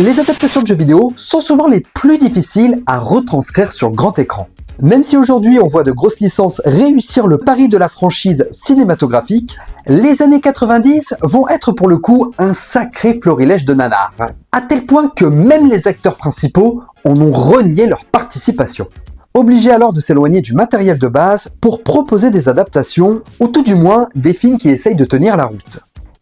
Les adaptations de jeux vidéo sont souvent les plus difficiles à retranscrire sur grand écran. Même si aujourd'hui on voit de grosses licences réussir le pari de la franchise cinématographique, les années 90 vont être pour le coup un sacré florilège de nanars, à tel point que même les acteurs principaux en ont renié leur participation. Obligés alors de s'éloigner du matériel de base pour proposer des adaptations, ou tout du moins des films qui essayent de tenir la route.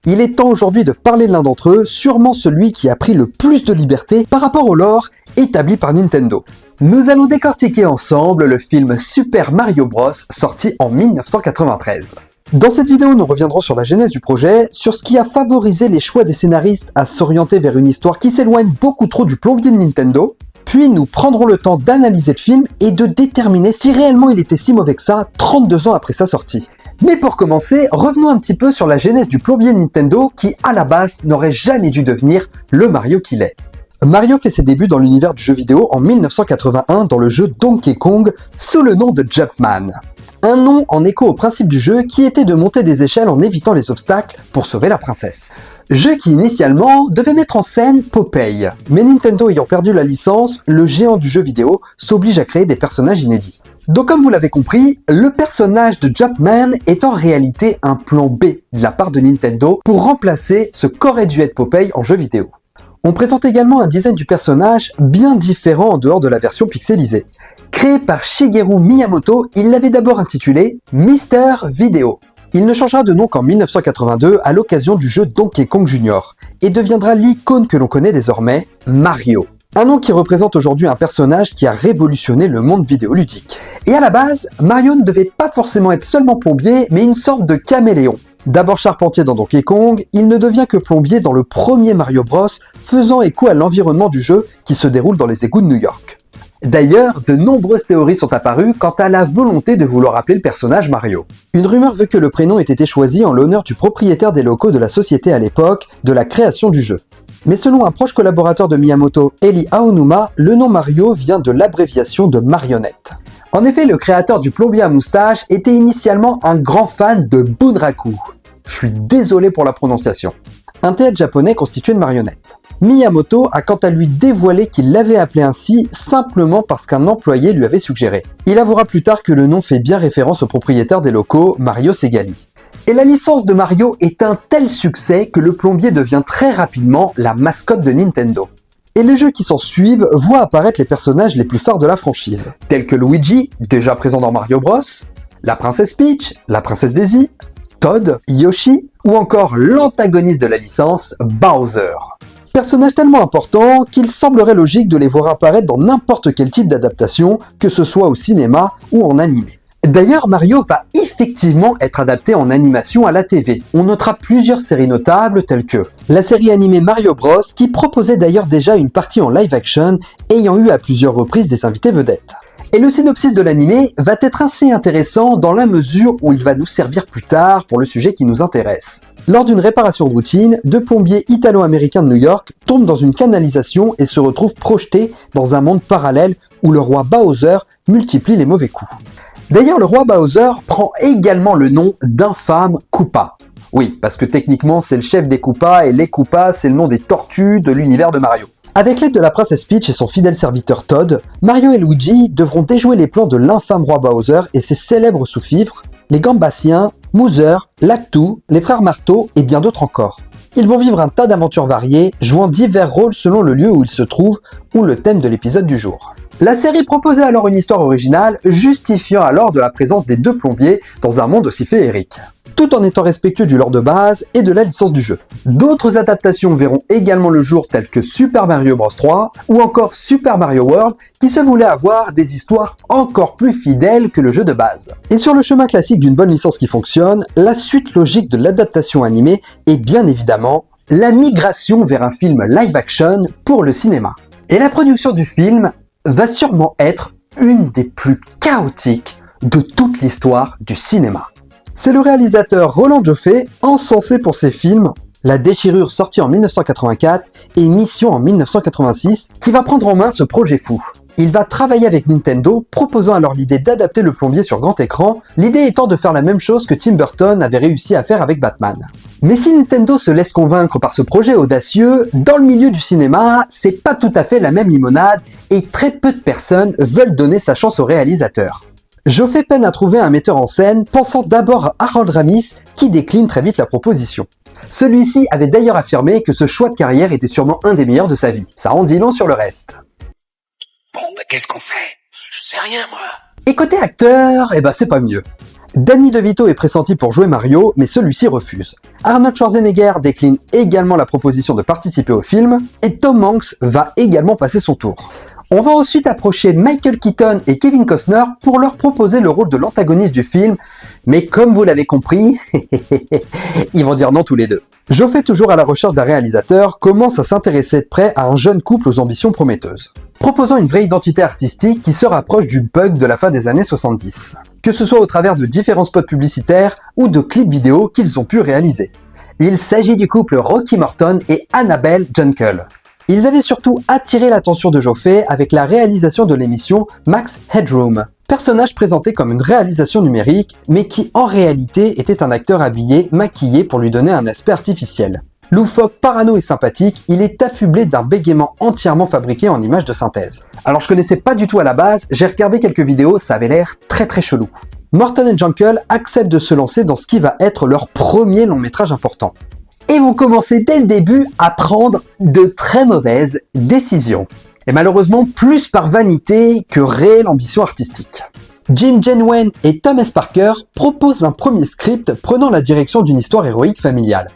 Il est temps aujourd'hui de parler de l'un d'entre eux, sûrement celui qui a pris le plus de liberté par rapport au lore établi par Nintendo. Nous allons décortiquer ensemble le film Super Mario Bros sorti en 1993. Dans cette vidéo, nous reviendrons sur la genèse du projet, sur ce qui a favorisé les choix des scénaristes à s'orienter vers une histoire qui s'éloigne beaucoup trop du plombier de Nintendo, puis nous prendrons le temps d'analyser le film et de déterminer si réellement il était si mauvais que ça 32 ans après sa sortie. Mais pour commencer, revenons un petit peu sur la genèse du plombier de Nintendo qui, à la base, n'aurait jamais dû devenir le Mario qu'il est. Mario fait ses débuts dans l'univers du jeu vidéo en 1981 dans le jeu Donkey Kong sous le nom de Jumpman. Un nom en écho au principe du jeu qui était de monter des échelles en évitant les obstacles pour sauver la princesse. Jeu qui initialement devait mettre en scène Popeye, mais Nintendo ayant perdu la licence, le géant du jeu vidéo s'oblige à créer des personnages inédits. Donc comme vous l'avez compris, le personnage de Jumpman est en réalité un plan B de la part de Nintendo pour remplacer ce qu'aurait dû être Popeye en jeu vidéo. On présente également un design du personnage bien différent en dehors de la version pixelisée. Créé par Shigeru Miyamoto, il l'avait d'abord intitulé Mister Video. Il ne changera de nom qu'en 1982 à l'occasion du jeu Donkey Kong Jr. et deviendra l'icône que l'on connaît désormais, Mario. Un nom qui représente aujourd'hui un personnage qui a révolutionné le monde vidéoludique. Et à la base, Mario ne devait pas forcément être seulement plombier, mais une sorte de caméléon. D'abord charpentier dans Donkey Kong, il ne devient que plombier dans le premier Mario Bros, faisant écho à l'environnement du jeu qui se déroule dans les égouts de New York. D'ailleurs, de nombreuses théories sont apparues quant à la volonté de vouloir appeler le personnage Mario. Une rumeur veut que le prénom ait été choisi en l'honneur du propriétaire des locaux de la société à l'époque de la création du jeu. Mais selon un proche collaborateur de Miyamoto, Eli Aonuma, le nom Mario vient de l'abréviation de marionnette. En effet, le créateur du plombier à moustache était initialement un grand fan de Bunraku. Je suis désolé pour la prononciation. Un théâtre japonais constitué de marionnettes. Miyamoto a quant à lui dévoilé qu'il l'avait appelé ainsi simplement parce qu'un employé lui avait suggéré. Il avouera plus tard que le nom fait bien référence au propriétaire des locaux, Mario Segali. Et la licence de Mario est un tel succès que le plombier devient très rapidement la mascotte de Nintendo. Et les jeux qui s'en suivent voient apparaître les personnages les plus phares de la franchise, tels que Luigi, déjà présent dans Mario Bros, la princesse Peach, la princesse Daisy, Todd, Yoshi, ou encore l'antagoniste de la licence, Bowser. Personnages tellement importants qu'il semblerait logique de les voir apparaître dans n'importe quel type d'adaptation, que ce soit au cinéma ou en animé. D'ailleurs, Mario va effectivement être adapté en animation à la TV. On notera plusieurs séries notables telles que la série animée Mario Bros, qui proposait d'ailleurs déjà une partie en live action, ayant eu à plusieurs reprises des invités vedettes. Et le synopsis de l'animé va être assez intéressant dans la mesure où il va nous servir plus tard pour le sujet qui nous intéresse. Lors d'une réparation de routine, deux plombiers italo-américains de New York tombent dans une canalisation et se retrouvent projetés dans un monde parallèle où le roi Bowser multiplie les mauvais coups. D'ailleurs, le roi Bowser prend également le nom d'infâme Koopa. Oui, parce que techniquement c'est le chef des Koopas et les Koopas c'est le nom des tortues de l'univers de Mario. Avec l'aide de la princesse Peach et son fidèle serviteur Todd, Mario et Luigi devront déjouer les plans de l'infâme roi Bowser et ses célèbres sous-fifres, les Gambassiens, Mouser, Lactou, les frères Marteau et bien d'autres encore. Ils vont vivre un tas d'aventures variées, jouant divers rôles selon le lieu où ils se trouvent ou le thème de l'épisode du jour. La série proposait alors une histoire originale, justifiant alors de la présence des deux plombiers dans un monde aussi féerique, tout en étant respectueux du lore de base et de la licence du jeu. D'autres adaptations verront également le jour telles que Super Mario Bros 3 ou encore Super Mario World qui se voulaient avoir des histoires encore plus fidèles que le jeu de base. Et sur le chemin classique d'une bonne licence qui fonctionne, la suite logique de l'adaptation animée est bien évidemment la migration vers un film live action pour le cinéma. Et la production du film va sûrement être une des plus chaotiques de toute l'histoire du cinéma. C'est le réalisateur Roland Joffé, encensé pour ses films La Déchirure sorti en 1984 et Mission en 1986, qui va prendre en main ce projet fou. Il va travailler avec Nintendo, proposant alors l'idée d'adapter le plombier sur grand écran, l'idée étant de faire la même chose que Tim Burton avait réussi à faire avec Batman. Mais si Nintendo se laisse convaincre par ce projet audacieux, dans le milieu du cinéma, c'est pas tout à fait la même limonade et très peu de personnes veulent donner sa chance au réalisateur. Je fais peine à trouver un metteur en scène pensant d'abord à Harold Ramis qui décline très vite la proposition. Celui-ci avait d'ailleurs affirmé que ce choix de carrière était sûrement un des meilleurs de sa vie. Ça en dit long sur le reste. Bon, bah qu'est-ce qu'on fait? Je sais rien, moi. Et côté acteur, c'est pas mieux. Danny DeVito est pressenti pour jouer Mario, mais celui-ci refuse. Arnold Schwarzenegger décline également la proposition de participer au film, et Tom Hanks va également passer son tour. On va ensuite approcher Michael Keaton et Kevin Costner pour leur proposer le rôle de l'antagoniste du film, mais comme vous l'avez compris, ils vont dire non tous les deux. Joffé, toujours à la recherche d'un réalisateur, commence à s'intéresser de près à un jeune couple aux ambitions prometteuses, proposant une vraie identité artistique qui se rapproche du bug de la fin des années 70, que ce soit au travers de différents spots publicitaires ou de clips vidéo qu'ils ont pu réaliser. Il s'agit du couple Rocky Morton et Annabelle Jankel. Ils avaient surtout attiré l'attention de Joffé avec la réalisation de l'émission Max Headroom, personnage présenté comme une réalisation numérique, mais qui en réalité était un acteur habillé, maquillé pour lui donner un aspect artificiel. Loufoque, parano et sympathique, il est affublé d'un bégaiement entièrement fabriqué en images de synthèse. Alors je connaissais pas du tout à la base, j'ai regardé quelques vidéos, ça avait l'air très chelou. Morton et Jankel acceptent de se lancer dans ce qui va être leur premier long métrage important. Et vont commencer dès le début à prendre de très mauvaises décisions. Et malheureusement plus par vanité que réelle ambition artistique. Jim Jenwen et Thomas Parker proposent un premier script prenant la direction d'une histoire héroïque familiale,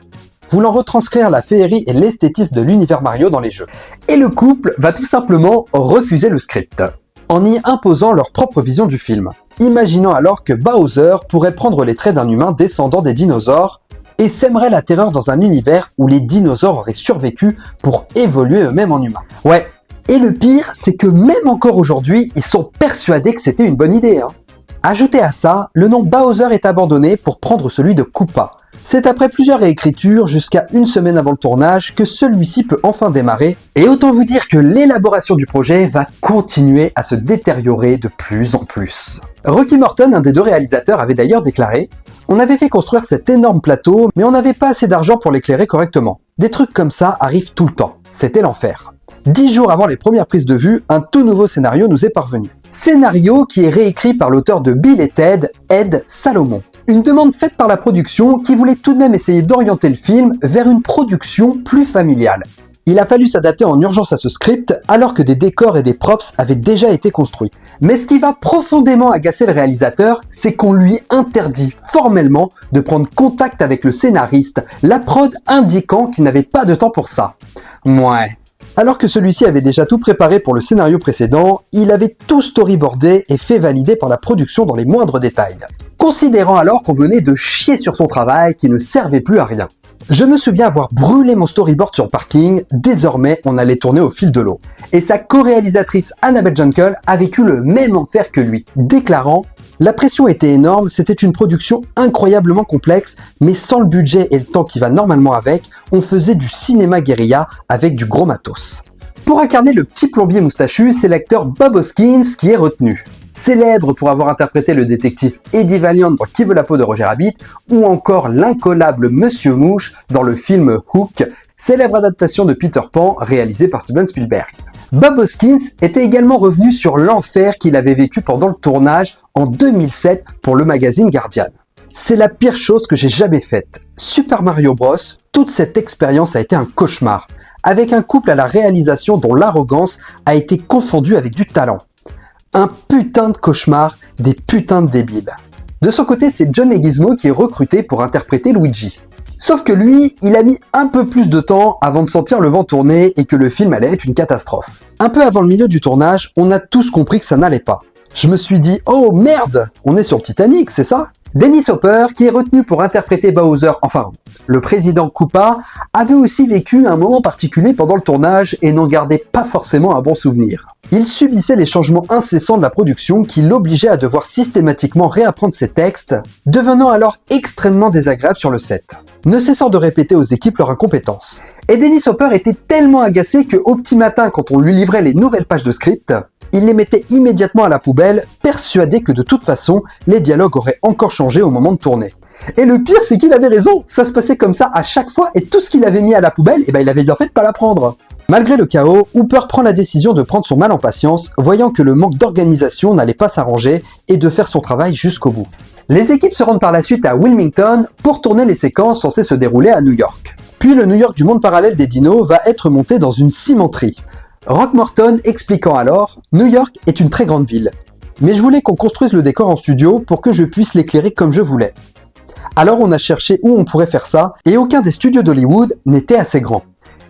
voulant retranscrire la féerie et l'esthétisme de l'univers Mario dans les jeux. Et le couple va tout simplement refuser le script, en y imposant leur propre vision du film, imaginant alors que Bowser pourrait prendre les traits d'un humain descendant des dinosaures et sèmerait la terreur dans un univers où les dinosaures auraient survécu pour évoluer eux-mêmes en humains. Ouais, et le pire, c'est que même encore aujourd'hui, ils sont persuadés que c'était une bonne idée. Ajoutez à ça, le nom Bowser est abandonné pour prendre celui de Koopa. C'est après plusieurs réécritures, jusqu'à une semaine avant le tournage, que celui-ci peut enfin démarrer, et autant vous dire que l'élaboration du projet va continuer à se détériorer de plus en plus. Rocky Morton, un des deux réalisateurs, avait d'ailleurs déclaré « On avait fait construire cet énorme plateau, mais on n'avait pas assez d'argent pour l'éclairer correctement. Des trucs comme ça arrivent tout le temps. C'était l'enfer. » 10 jours avant les premières prises de vue, un tout nouveau scénario nous est parvenu. Scénario qui est réécrit par l'auteur de Bill et Ted, Ed Salomon. Une demande faite par la production qui voulait tout de même essayer d'orienter le film vers une production plus familiale. Il a fallu s'adapter en urgence à ce script alors que des décors et des props avaient déjà été construits. Mais ce qui va profondément agacer le réalisateur, c'est qu'on lui interdit formellement de prendre contact avec le scénariste, la prod indiquant qu'il n'avait pas de temps pour ça. Ouais. Alors que celui-ci avait déjà tout préparé pour le scénario précédent, il avait tout storyboardé et fait valider par la production dans les moindres détails, considérant alors qu'on venait de chier sur son travail qui ne servait plus à rien. Je me souviens avoir brûlé mon storyboard sur le parking, désormais on allait tourner au fil de l'eau. Et sa co-réalisatrice Annabelle Jankel a vécu le même enfer que lui, déclarant « La pression était énorme, c'était une production incroyablement complexe, mais sans le budget et le temps qui va normalement avec, on faisait du cinéma guérilla avec du gros matos. » Pour incarner le petit plombier moustachu, c'est l'acteur Bob Hoskins qui est retenu. Célèbre pour avoir interprété le détective Eddie Valiant dans Qui veut la peau de Roger Rabbit, ou encore l'incollable Monsieur Mouche dans le film Hook, célèbre adaptation de Peter Pan réalisée par Steven Spielberg. Bob Hoskins était également revenu sur l'enfer qu'il avait vécu pendant le tournage en 2007 pour le magazine Guardian. C'est la pire chose que j'ai jamais faite. Super Mario Bros, toute cette expérience a été un cauchemar, avec un couple à la réalisation dont l'arrogance a été confondue avec du talent. Un putain de cauchemar, des putains de débiles. De son côté, c'est John Leguizamo qui est recruté pour interpréter Luigi. Sauf que lui, il a mis un peu plus de temps avant de sentir le vent tourner et que le film allait être une catastrophe. Un peu avant le milieu du tournage, on a tous compris que ça n'allait pas. Je me suis dit, oh merde, on est sur le Titanic, c'est ça ? Dennis Hopper, qui est retenu pour interpréter Bowser, enfin, le président Koopa, avait aussi vécu un moment particulier pendant le tournage et n'en gardait pas forcément un bon souvenir. Il subissait les changements incessants de la production qui l'obligeaient à devoir systématiquement réapprendre ses textes, devenant alors extrêmement désagréable sur le set, ne cessant de répéter aux équipes leur incompétence. Et Dennis Hopper était tellement agacé que au petit matin, quand on lui livrait les nouvelles pages de script, il les mettait immédiatement à la poubelle, persuadé que de toute façon, les dialogues auraient encore changé au moment de tourner. Et le pire, c'est qu'il avait raison, ça se passait comme ça à chaque fois, et tout ce qu'il avait mis à la poubelle, il avait bien fait de pas la prendre. Malgré le chaos, Hooper prend la décision de prendre son mal en patience, voyant que le manque d'organisation n'allait pas s'arranger, et de faire son travail jusqu'au bout. Les équipes se rendent par la suite à Wilmington pour tourner les séquences censées se dérouler à New York. Puis le New York du monde parallèle des dinos va être monté dans une cimenterie. Rock Morton expliquant alors « New York est une très grande ville, mais je voulais qu'on construise le décor en studio pour que je puisse l'éclairer comme je voulais. Alors on a cherché où on pourrait faire ça, et aucun des studios d'Hollywood n'était assez grand.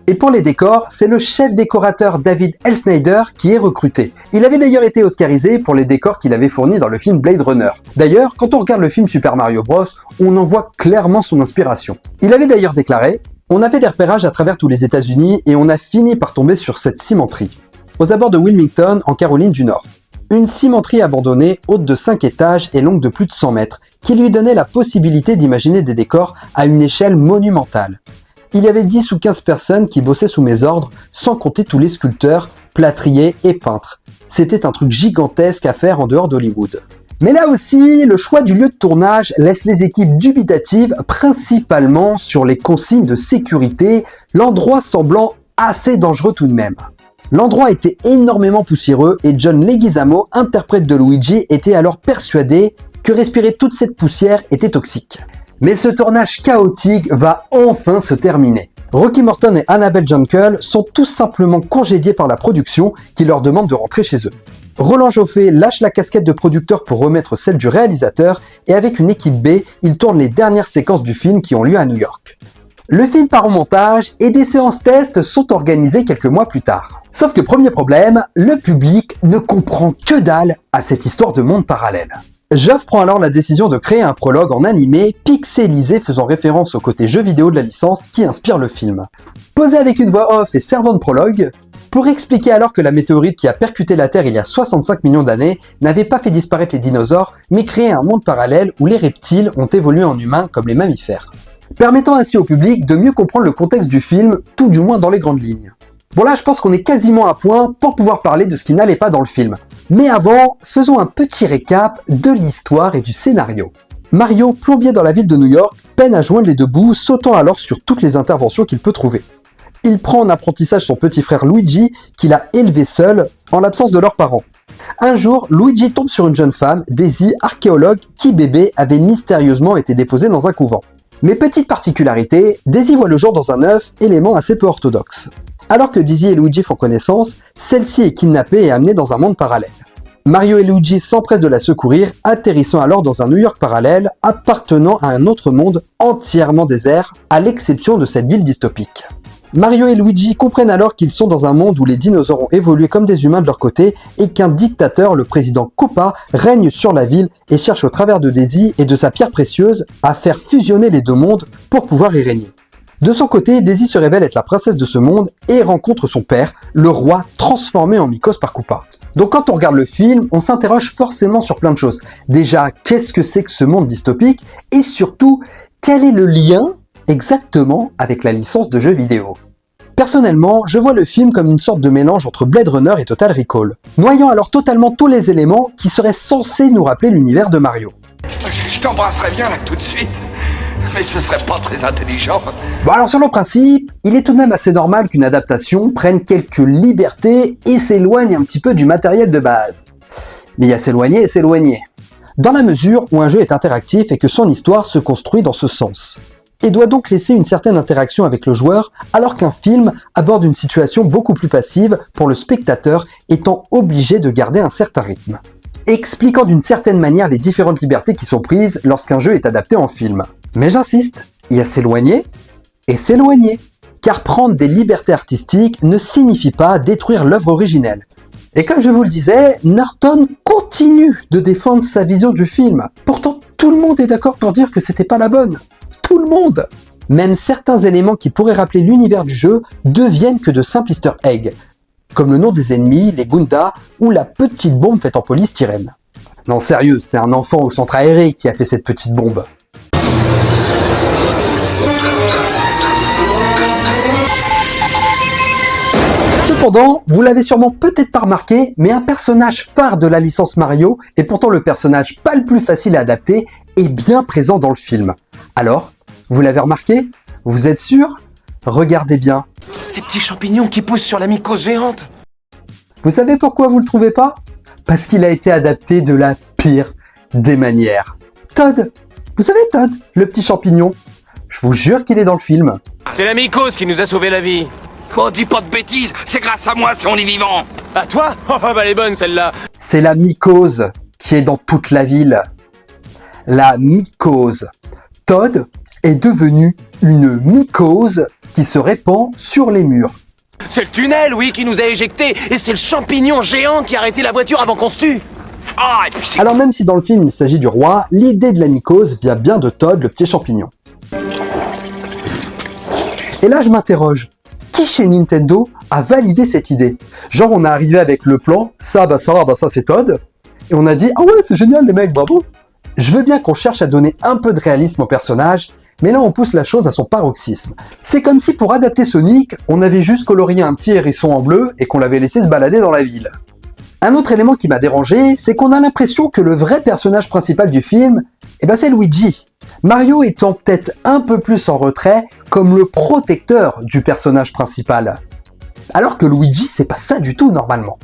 Et pour les décors, c'est le chef décorateur David L. Snyder qui est recruté. Il avait d'ailleurs été oscarisé pour les décors qu'il avait fournis dans le film Blade Runner. D'ailleurs, quand on regarde le film Super Mario Bros, on en voit clairement son inspiration. Il avait d'ailleurs déclaré « On avait des repérages à travers tous les États-Unis et on a fini par tomber sur cette cimenterie. Aux abords de Wilmington, en Caroline du Nord. Une cimenterie abandonnée, haute de 5 étages et longue de plus de 100 mètres, qui lui donnait la possibilité d'imaginer des décors à une échelle monumentale. Il y avait 10 ou 15 personnes qui bossaient sous mes ordres, sans compter tous les sculpteurs, plâtriers et peintres. C'était un truc gigantesque à faire en dehors d'Hollywood. » Mais là aussi, le choix du lieu de tournage laisse les équipes dubitatives, principalement sur les consignes de sécurité, l'endroit semblant assez dangereux tout de même. L'endroit était énormément poussiéreux et John Leguizamo, interprète de Luigi, était alors persuadé que respirer toute cette poussière était toxique. Mais ce tournage chaotique va enfin se terminer. Rocky Morton et Annabelle Jankel sont tout simplement congédiés par la production qui leur demande de rentrer chez eux. Roland Joffé lâche la casquette de producteur pour remettre celle du réalisateur et avec une équipe B, il tourne les dernières séquences du film qui ont lieu à New York. Le film part au montage et des séances tests sont organisées quelques mois plus tard. Sauf que premier problème, le public ne comprend que dalle à cette histoire de monde parallèle. Joff prend alors la décision de créer un prologue en animé pixelisé faisant référence au côté jeu vidéo de la licence qui inspire le film. Posé avec une voix off et servant de prologue, pour expliquer alors que la météorite qui a percuté la Terre il y a 65 millions d'années n'avait pas fait disparaître les dinosaures, mais créé un monde parallèle où les reptiles ont évolué en humains comme les mammifères. Permettant ainsi au public de mieux comprendre le contexte du film, tout du moins dans les grandes lignes. Bon là, je pense qu'on est quasiment à point pour pouvoir parler de ce qui n'allait pas dans le film. Mais avant, faisons un petit récap de l'histoire et du scénario. Mario, plombier dans la ville de New York, peine à joindre les deux bouts, sautant alors sur toutes les interventions qu'il peut trouver. Il prend en apprentissage son petit frère Luigi, qu'il a élevé seul, en l'absence de leurs parents. Un jour, Luigi tombe sur une jeune femme, Daisy, archéologue, qui bébé avait mystérieusement été déposée dans un couvent. Mais petite particularité, Daisy voit le jour dans un œuf, élément assez peu orthodoxe. Alors que Daisy et Luigi font connaissance, celle-ci est kidnappée et amenée dans un monde parallèle. Mario et Luigi s'empressent de la secourir, atterrissant alors dans un New York parallèle appartenant à un autre monde entièrement désert, à l'exception de cette ville dystopique. Mario et Luigi comprennent alors qu'ils sont dans un monde où les dinosaures ont évolué comme des humains de leur côté et qu'un dictateur, le président Koopa, règne sur la ville et cherche au travers de Daisy et de sa pierre précieuse à faire fusionner les deux mondes pour pouvoir y régner. De son côté, Daisy se révèle être la princesse de ce monde et rencontre son père, le roi transformé en mycose par Koopa. Donc quand on regarde le film, on s'interroge forcément sur plein de choses. Déjà, qu'est-ce que c'est que ce monde dystopique? Et surtout, quel est le lien exactement avec la licence de jeux vidéo? Personnellement, je vois le film comme une sorte de mélange entre Blade Runner et Total Recall, noyant alors totalement tous les éléments qui seraient censés nous rappeler l'univers de Mario. Je t'embrasserais bien là tout de suite, mais ce serait pas très intelligent. Bon alors sur le principe, il est tout de même assez normal qu'une adaptation prenne quelques libertés et s'éloigne un petit peu du matériel de base. Mais il y a s'éloigner et s'éloigner. Dans la mesure où un jeu est interactif et que son histoire se construit dans ce sens. Et doit donc laisser une certaine interaction avec le joueur, alors qu'un film aborde une situation beaucoup plus passive pour le spectateur étant obligé de garder un certain rythme. Expliquant d'une certaine manière les différentes libertés qui sont prises lorsqu'un jeu est adapté en film. Mais j'insiste, il y a s'éloigner et s'éloigner. Car prendre des libertés artistiques ne signifie pas détruire l'œuvre originelle. Et comme je vous le disais, Norton continue de défendre sa vision du film. Pourtant, tout le monde est d'accord pour dire que c'était pas la bonne. Tout le monde! Même certains éléments qui pourraient rappeler l'univers du jeu deviennent que de simples easter eggs, comme le nom des ennemis, les Gunda ou la petite bombe faite en polystyrène. Non sérieux, c'est un enfant au centre aéré qui a fait cette petite bombe. Cependant, vous l'avez sûrement peut-être pas remarqué, mais un personnage phare de la licence Mario, et pourtant le personnage pas le plus facile à adapter, est bien présent dans le film. Alors, vous l'avez remarqué? Vous êtes sûr? Regardez bien. Ces petits champignons qui poussent sur la mycose géante. Vous savez pourquoi vous le trouvez pas? Parce qu'il a été adapté de la pire des manières. Todd! Vous savez Todd, le petit champignon? Je vous jure qu'il est dans le film. C'est la mycose qui nous a sauvé la vie. Oh, dis pas de bêtises, c'est grâce à moi si on est vivant. À toi? Oh bah elle est bonne celle-là. C'est la mycose qui est dans toute la ville. La mycose. Todd est devenu une mycose qui se répand sur les murs. C'est le tunnel, oui, qui nous a éjectés. Et c'est le champignon géant qui a arrêté la voiture avant qu'on se tue. Ah, et puis c'est... Alors même si dans le film il s'agit du roi, l'idée de la mycose vient bien de Todd, le petit champignon. Et là je m'interroge, qui chez Nintendo a validé cette idée? Genre on est arrivé avec le plan, ça c'est Todd, et on a dit ah ouais c'est génial les mecs, bravo. Je veux bien qu'on cherche à donner un peu de réalisme au personnage, mais là on pousse la chose à son paroxysme. C'est comme si pour adapter Sonic, on avait juste colorié un petit hérisson en bleu et qu'on l'avait laissé se balader dans la ville. Un autre élément qui m'a dérangé, c'est qu'on a l'impression que le vrai personnage principal du film, c'est Luigi. Mario étant peut-être un peu plus en retrait, comme le protecteur du personnage principal. Alors que Luigi, c'est pas ça du tout normalement.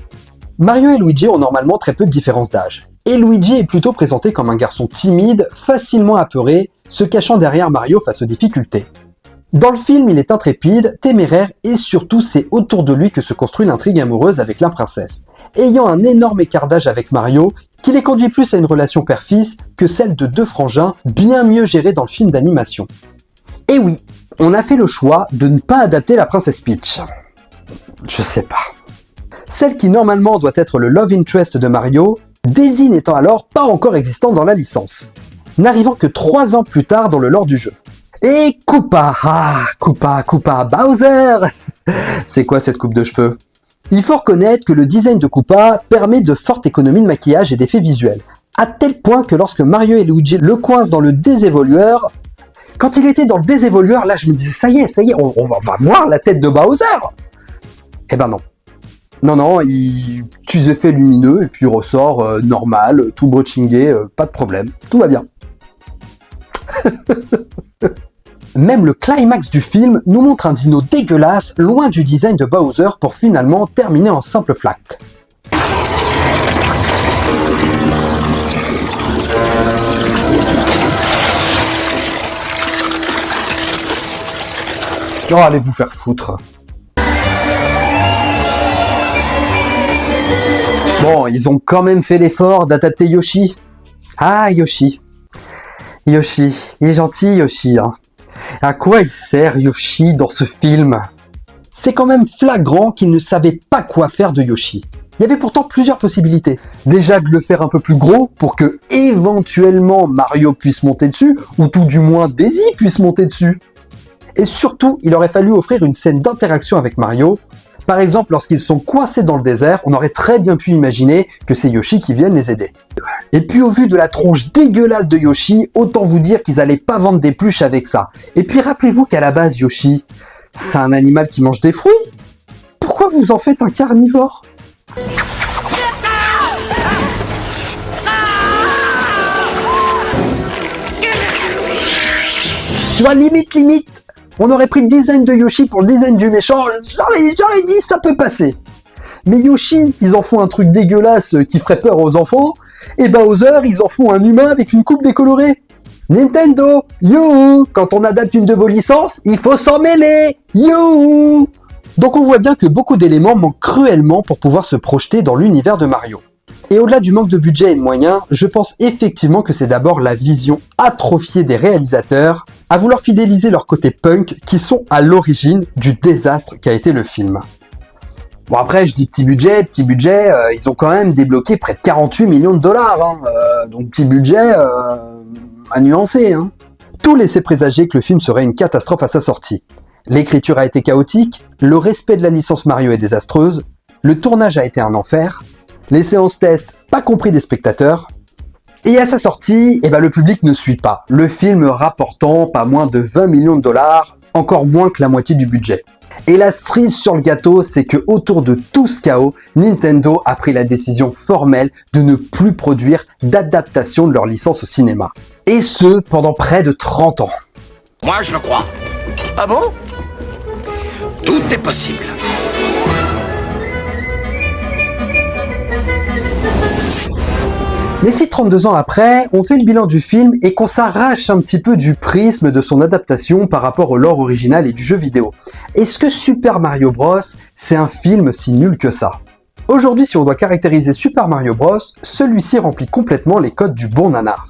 Mario et Luigi ont normalement très peu de différence d'âge. Et Luigi est plutôt présenté comme un garçon timide, facilement apeuré, se cachant derrière Mario face aux difficultés. Dans le film, il est intrépide, téméraire et surtout c'est autour de lui que se construit l'intrigue amoureuse avec la princesse, ayant un énorme écart d'âge avec Mario qui les conduit plus à une relation père-fils que celle de deux frangins bien mieux gérés dans le film d'animation. Et oui, on a fait le choix de ne pas adapter la princesse Peach. Je sais pas. Celle qui normalement doit être le love interest de Mario, Daisy n'étant alors pas encore existante dans la licence, n'arrivant que 3 ans plus tard dans le lore du jeu. Et Koopa, Koopa, Bowser. C'est quoi cette coupe de cheveux? Il faut reconnaître que le design de Koopa permet de fortes économies de maquillage et d'effets visuels, à tel point que lorsque Mario et Luigi le coincent dans le désévolueur, quand il était dans le désévolueur, là je me disais ça y est, on va voir la tête de Bowser. Eh ben non. Non, il utilise effets lumineux et puis il ressort normal, tout brushingé, pas de problème, tout va bien. Même le climax du film nous montre un dino dégueulasse, loin du design de Bowser pour finalement terminer en simple flaque. Oh, allez vous faire foutre. Bon, ils ont quand même fait l'effort d'adapter Yoshi. Ah, Yoshi. Yoshi, il est gentil Yoshi, hein. À quoi il sert Yoshi dans ce film? C'est quand même flagrant qu'ils ne savaient pas quoi faire de Yoshi. Il y avait pourtant plusieurs possibilités. Déjà de le faire un peu plus gros pour que éventuellement Mario puisse monter dessus, ou tout du moins Daisy puisse monter dessus. Et surtout, il aurait fallu offrir une scène d'interaction avec Mario. Par exemple, lorsqu'ils sont coincés dans le désert, on aurait très bien pu imaginer que c'est Yoshi qui vienne les aider. Et puis au vu de la tronche dégueulasse de Yoshi, autant vous dire qu'ils allaient pas vendre des pluches avec ça. Et puis rappelez-vous qu'à la base, Yoshi, c'est un animal qui mange des fruits. Pourquoi vous en faites un carnivore? Tu vois, limite, on aurait pris le design de Yoshi pour le design du méchant, j'aurais dit ça peut passer. Mais Yoshi, ils en font un truc dégueulasse qui ferait peur aux enfants, et Bowser, ils en font un humain avec une coupe décolorée. Nintendo, youhou, quand on adapte une de vos licences, il faut s'en mêler, youhou. Donc on voit bien que beaucoup d'éléments manquent cruellement pour pouvoir se projeter dans l'univers de Mario. Et au-delà du manque de budget et de moyens, je pense effectivement que c'est d'abord la vision atrophiée des réalisateurs à vouloir fidéliser leur côté punk qui sont à l'origine du désastre qu'a été le film. Bon après, je dis petit budget, ils ont quand même débloqué près de 48 millions de dollars, donc petit budget à nuancer. Hein. Tout laissait présager que le film serait une catastrophe à sa sortie. L'écriture a été chaotique, le respect de la licence Mario est désastreuse, le tournage a été un enfer, les séances tests pas compris des spectateurs, et à sa sortie, le public ne suit pas. Le film rapportant pas moins de 20 millions de dollars, encore moins que la moitié du budget. Et la cerise sur le gâteau, c'est que autour de tout ce chaos, Nintendo a pris la décision formelle de ne plus produire d'adaptation de leur licence au cinéma. Et ce, pendant près de 30 ans. Moi, je le crois. Ah bon? Tout est possible. Mais si 32 ans après, on fait le bilan du film et qu'on s'arrache un petit peu du prisme de son adaptation par rapport au lore original et du jeu vidéo, est-ce que Super Mario Bros, c'est un film si nul que ça? Aujourd'hui, si on doit caractériser Super Mario Bros, celui-ci remplit complètement les codes du bon nanar.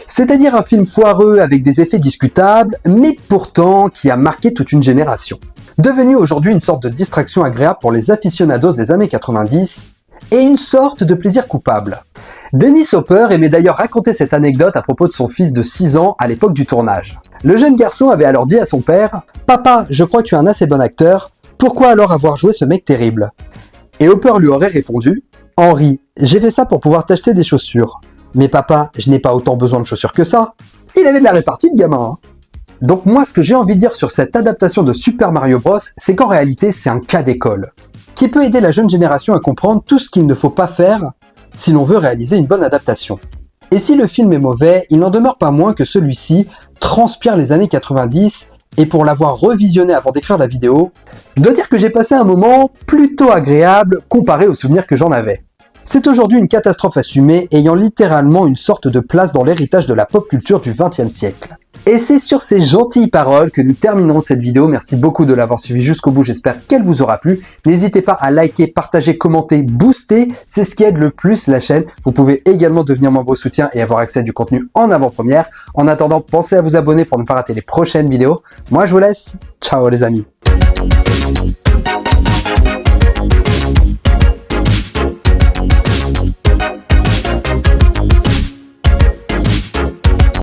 C'est-à-dire un film foireux avec des effets discutables, mais pourtant qui a marqué toute une génération. Devenu aujourd'hui une sorte de distraction agréable pour les aficionados des années 90, et une sorte de plaisir coupable. Dennis Hopper aimait d'ailleurs raconter cette anecdote à propos de son fils de 6 ans à l'époque du tournage. Le jeune garçon avait alors dit à son père « Papa, je crois que tu es un assez bon acteur, pourquoi alors avoir joué ce mec terrible ?» Et Hopper lui aurait répondu « Henry, j'ai fait ça pour pouvoir t'acheter des chaussures. Mais papa, je n'ai pas autant besoin de chaussures que ça. » Il avait de la répartie, le gamin. Hein. Donc moi, ce que j'ai envie de dire sur cette adaptation de Super Mario Bros, c'est qu'en réalité, c'est un cas d'école, qui peut aider la jeune génération à comprendre tout ce qu'il ne faut pas faire si l'on veut réaliser une bonne adaptation. Et si le film est mauvais, il n'en demeure pas moins que celui-ci transpire les années 90, et pour l'avoir revisionné avant d'écrire la vidéo, je dois dire que j'ai passé un moment plutôt agréable comparé aux souvenirs que j'en avais. C'est aujourd'hui une catastrophe assumée, ayant littéralement une sorte de place dans l'héritage de la pop culture du XXe siècle. Et c'est sur ces gentilles paroles que nous terminerons cette vidéo. Merci beaucoup de l'avoir suivi jusqu'au bout, j'espère qu'elle vous aura plu. N'hésitez pas à liker, partager, commenter, booster, c'est ce qui aide le plus la chaîne. Vous pouvez également devenir membre soutien et avoir accès à du contenu en avant-première. En attendant, pensez à vous abonner pour ne pas rater les prochaines vidéos. Moi je vous laisse, ciao les amis.